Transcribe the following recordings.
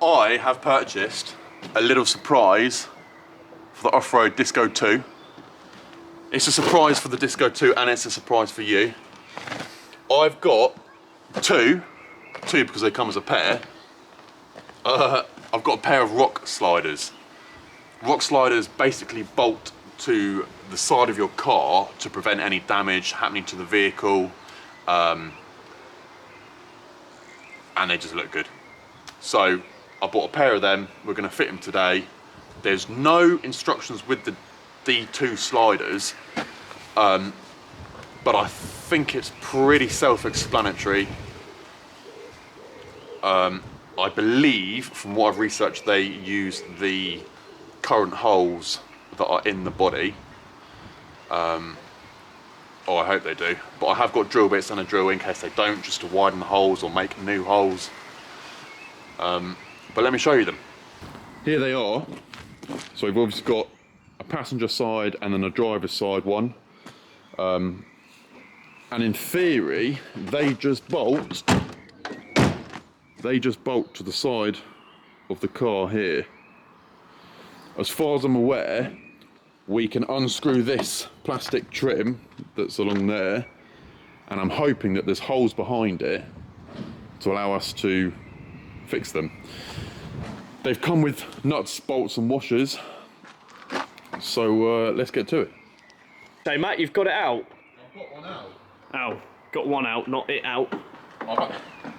I have purchased a little surprise for the Off-Road Disco 2. It's a surprise for the Disco 2 and it's a surprise for you. I've got two because they come as a pair. I've got a pair of rock sliders. Rock sliders basically bolt to the side of your car to prevent any damage happening to the vehicle, and they just look good. So I bought a pair of them. We're going to fit them today. There's no instructions with the D2 sliders, but I think it's pretty self-explanatory. I believe, from what I've researched, they use the current holes that are in the body. Oh, I hope they do. But I have got drill bits and a drill in case they don't, just to widen the holes or make new holes. But let me show you them. Here they are. So we've obviously got a passenger side and then a driver's side one. And in theory, they just bolt to the side of the car here. As far as I'm aware, we can unscrew this plastic trim that's along there, and I'm hoping that there's holes behind it to allow us to fix them. They've come with nuts, bolts and washers, so let's get to it. Hey Matt, you've got it out? I've got one out. Ow, got one out, not it out.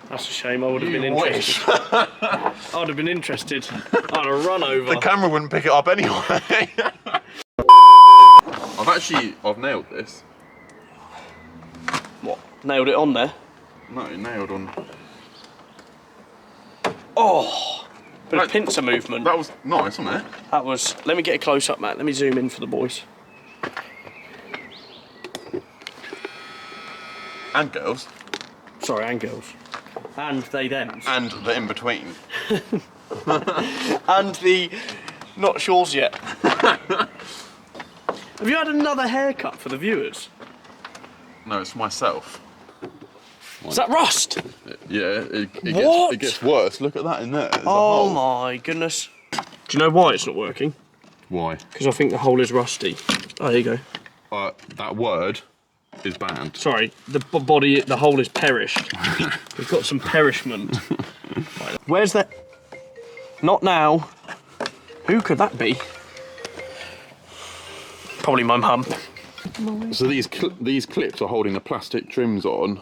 That's a shame, I would have been Wish. interested. I'd have been interested. I'd have run over. The camera wouldn't pick it up anyway. I've nailed this. What? Nailed it on there? No, nailed on. Oh! Bit of pincer movement. That was nice, wasn't it? That was... Let me get a close up, Matt. Let me zoom in for the boys. And girls. Sorry, and girls. And they them. And the in between. And the not sure's yet. Have you had another haircut for the viewers? No, it's myself. Is that rust? Yeah, it What? gets worse. Look at that in there. There's a Oh hole. my goodness. Do you know why it's not working? Why? Because I think the hole is rusty. Oh, there you go. That word is banned. Sorry, the body, the hole is perished. We've got some perishment. Where's that? Not now. Who could that be? Probably my mum. So these clips are holding the plastic trims on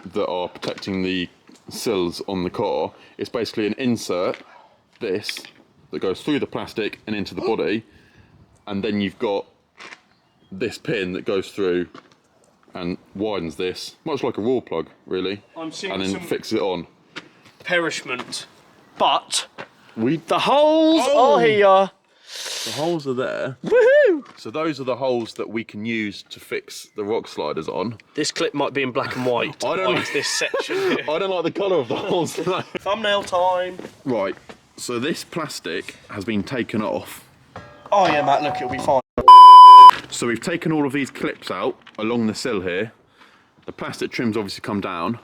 that are protecting the sills on the car. It's basically an insert, this, that goes through the plastic and into the body, and then you've got this pin that goes through and widens this, much like a raw plug, really, I'm seeing and then some fixes it on. perishment, but The the holes are here. holes are there. Woohoo! So those are the holes that we can use to fix the rock sliders on. This clip might be in black and white. I don't like this section here. I don't like the colour of the holes. Thumbnail time. Right, so this plastic has been taken off. Oh yeah, Matt, look, it'll be fine. So we've taken all of these clips out along the sill here. The plastic trim's obviously come down.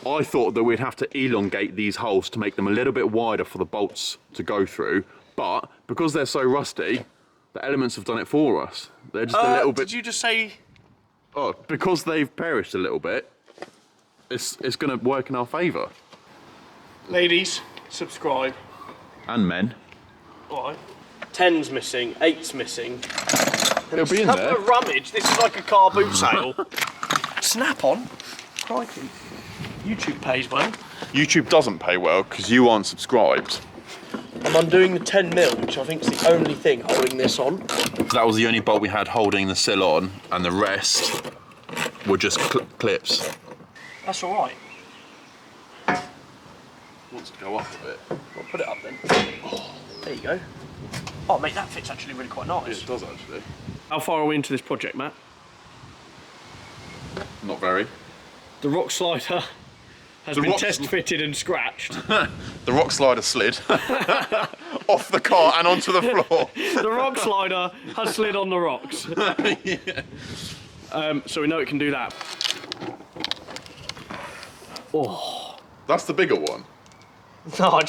I thought that we'd have to elongate these holes to make them a little bit wider for the bolts to go through, but because they're so rusty, the elements have done it for us. They're just a little bit... Did you just say... Oh, because they've perished a little bit, it's going to work in our favour. Ladies, subscribe. And men. Alright. 10's missing, 8's missing. It'll be in Have there. a rummage, this is like a car boot sale. Snap on. Crikey. YouTube pays well. YouTube doesn't pay well because you aren't subscribed. I'm undoing the 10mm, which I think is the only thing holding this on. That was the only bolt we had holding the sill on, and the rest were just clips. That's alright. Wants to go up a bit. I'll put it up then. Oh, there you go. Oh mate, that fits actually really quite nice. It does actually. How far are we into this project, Matt? Not very. The rock slider has been test fitted and scratched. The rock slider slid off the car and onto the floor. The rock slider has slid on the rocks. Yeah. So we know it can do that. Oh. That's the bigger one. No,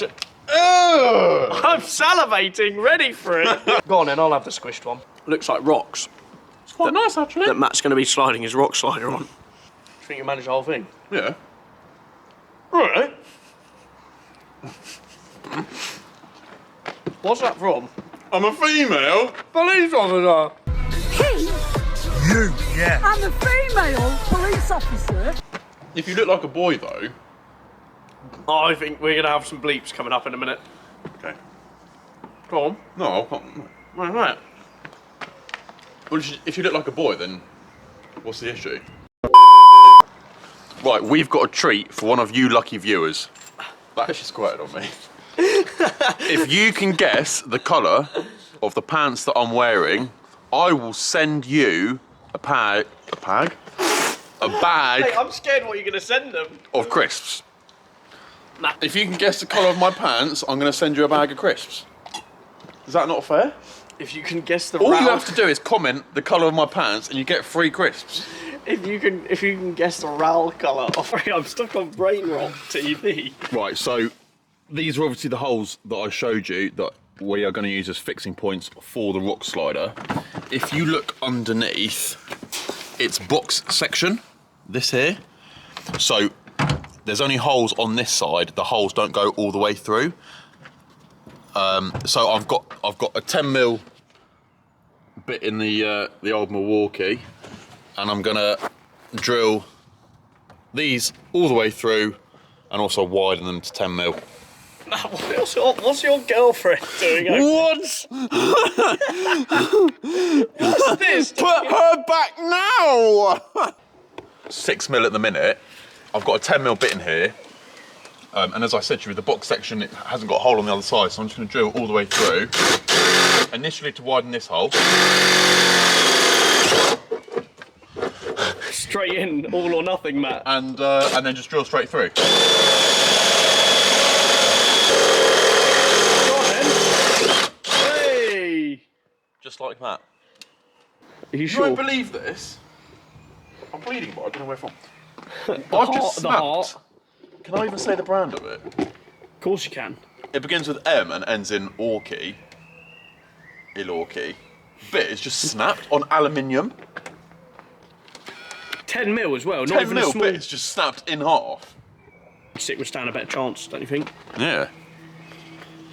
I'm salivating, ready for it. Go on then, I'll have the squished one. Looks like rocks. It's quite nice, actually. That Matt's going to be sliding his rock slider on. Do you think you managed the whole thing? Yeah. Right. What's that from? I'm a female. Police officer. He? You, yeah. I'm a female police officer. If you look like a boy, though. I think we're going to have some bleeps coming up in a minute. Okay. Go on. No, I can't. Right. Well, if you look like a boy, then what's the issue? Right, we've got a treat for one of you lucky viewers. That actually squirted on me. If you can guess the colour of the pants that I'm wearing, I will send you a bag Hey, I'm scared what you're going to send them. of crisps. Nah. If you can guess the colour of my pants, I'm going to send you a bag of crisps. Is that not fair? If you can guess the All RAL, you have to do is comment the colour of my pants and you get free crisps. if you can guess the RAL colour. I'm stuck on Brain Rock TV. Right, so these are obviously the holes that I showed you that we are going to use as fixing points for the rock slider. If you look underneath, it's box section, this here. So there's only holes on this side. The holes don't go all the way through. So I've got a 10mm bit in the old Milwaukee, and I'm gonna drill these all the way through, and also widen them to 10mm. What's your girlfriend doing? What? What's this? Put her back now! 6mm at the minute. I've got a 10mm bit in here. And as I said to you, the box section, it hasn't got a hole on the other side, so I'm just going to drill all the way through. Initially to widen this hole. Straight in, all or nothing, Matt. And then just drill straight through. Go on then. Hey! Just like that. Are you You sure? won't believe this. I'm bleeding, but I don't know where from. The heart. Can I even say the brand of it? Of course you can. It begins with M and ends in Orky. Ilorky. Bit is just snapped on aluminium. 10mm as well, not 10 even a mil small bit is just snapped in half. stick would stand a better chance, don't you think? Yeah.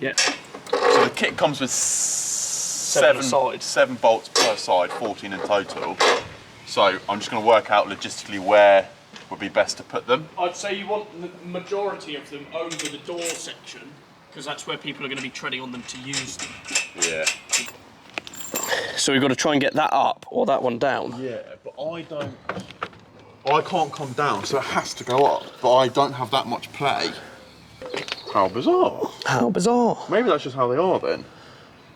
Yeah. So the kit comes with seven bolts per side, 14 in total. So I'm just going to work out logistically where would be best to put them. I'd say you want the majority of them over the door section, because that's where people are going to be treading on them to use them. Yeah. So we've got to try and get that up, or that one down. Yeah, but I can't come down, so it has to go up. But I don't have that much play. How bizarre. How bizarre. Maybe that's just how they are then.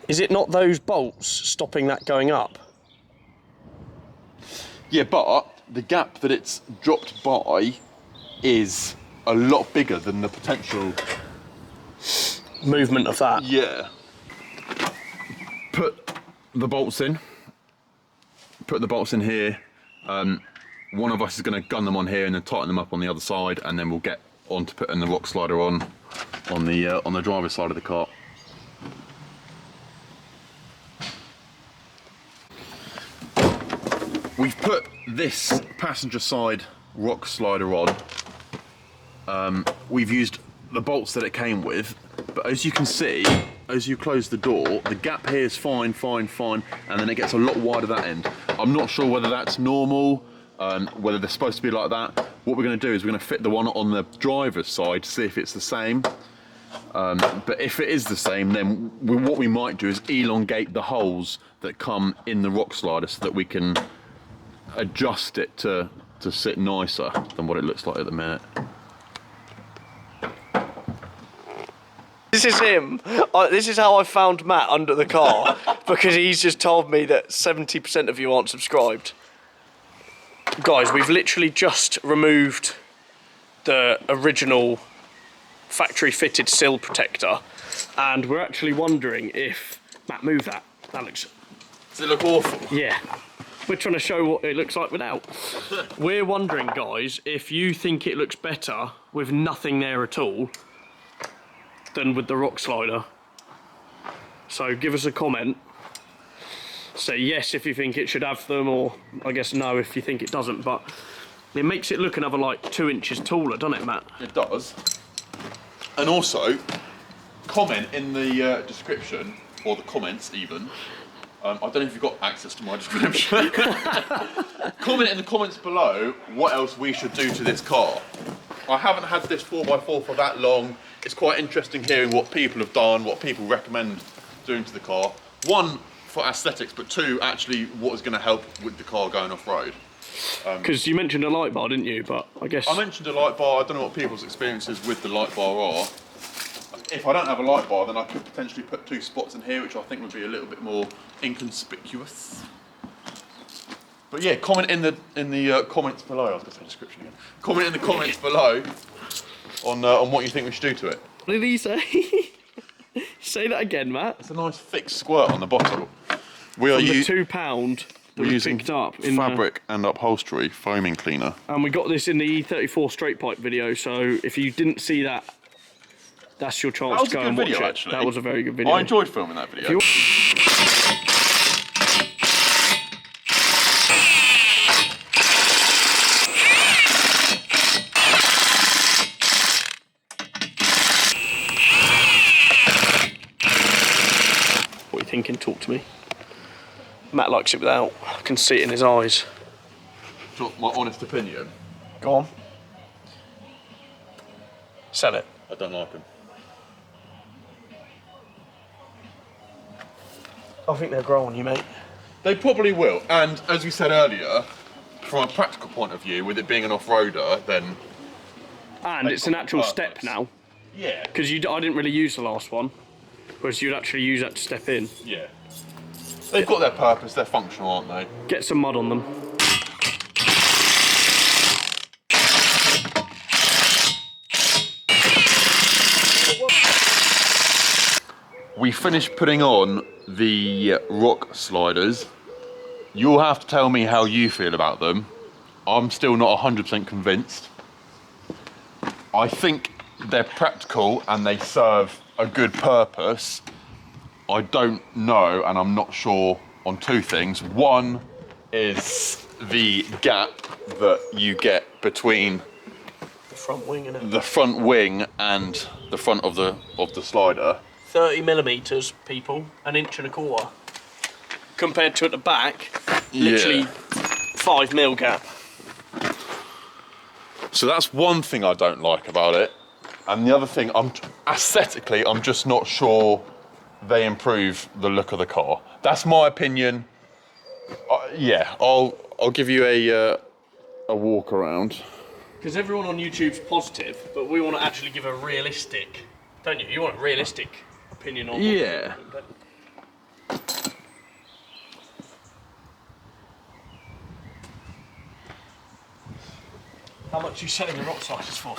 Is it not those bolts stopping that going up? Yeah, but the gap that it's dropped by is a lot bigger than the potential Movement of that. Yeah. Put the bolts in. Put the bolts in here. One of us is going to gun them on here and then tighten them up on the other side, and then we'll get on to putting the rock slider on the driver's side of the cart. We've put this passenger side rock slider on. We've used the bolts that it came with, but as you can see, as you close the door, the gap here is fine, and then it gets a lot wider that end. I'm not sure whether that's normal, whether they're supposed to be like that. What we're going to do is we're going to fit the one on the driver's side to see if it's the same. But if it is the same, then what we might do is elongate the holes that come in the rock slider so that we can adjust it to sit nicer than what it looks like at the minute. This is him. This is how I found Matt under the car, because he's just told me that 70% of you aren't subscribed. Guys, we've literally just removed the original factory fitted sill protector, and we're actually wondering if... Matt, move that. That looks... Does it look awful? Yeah. We're trying to show what it looks like without. We're wondering, guys, if you think it looks better with nothing there at all, than with the rock slider. So give us a comment. Say yes if you think it should have them, or I guess no if you think it doesn't. But it makes it look another like 2 inches taller, doesn't it, Matt? It does. And also, comment in the description, or the comments even. I don't know if you've got access to my description. Comment in the comments below what else we should do to this car. I haven't had this 4x4 for that long. It's quite interesting hearing what people have done, what people recommend doing to the car. One, for aesthetics, but two, actually what is going to help with the car going off-road. Because you mentioned a light bar, didn't you? But I guess... I mentioned a light bar. I don't know what people's experiences with the light bar are. If I don't have a light bar, then I could potentially put 2 spots in here, which I think would be a little bit more inconspicuous. But yeah, comment in the comments below. I was going to say description again. Comment in the comments below on what you think we should do to it. What did he say? Say that again, Matt. It's a nice thick squirt on the bottle. We are From the £2 that we using picked up in fabric and upholstery foaming cleaner. and we got this in the E34 straight pipe video. So if you didn't see that, that's your chance to go and watch video, it. actually. That was a very good video. I enjoyed filming that video. What are you thinking? Talk to me. Matt likes it without. I can see it in his eyes. My honest opinion, Go on. Sell it. I don't like them. I think they'll grow on you, mate. They probably will, and as we said earlier, from a practical point of view, with it being an off-roader, then... And it's an actual step purpose. now. Yeah. Because I didn't really use the last one. Whereas you'd actually use that to step in. Yeah. They've got their purpose, they're functional, aren't they? Get some mud on them. We finished putting on the rock sliders. You'll have to tell me how you feel about them. I'm still not 100% convinced. I think they're practical and they serve a good purpose. I don't know, and I'm not sure on 2 things. One is the gap that you get between The front wing and it. the front wing and the front of the slider. 30mm, people, 1.25 inches. Compared to at the back, literally 5mm gap. So that's one thing I don't like about it. And the other thing, aesthetically, I'm just not sure they improve the look of the car. That's my opinion. Yeah, I'll give you a walk around. Because everyone on YouTube's positive, but we want to actually give a realistic, don't you? You want a realistic opinion on Yeah. what How much are you selling the rock sliders for?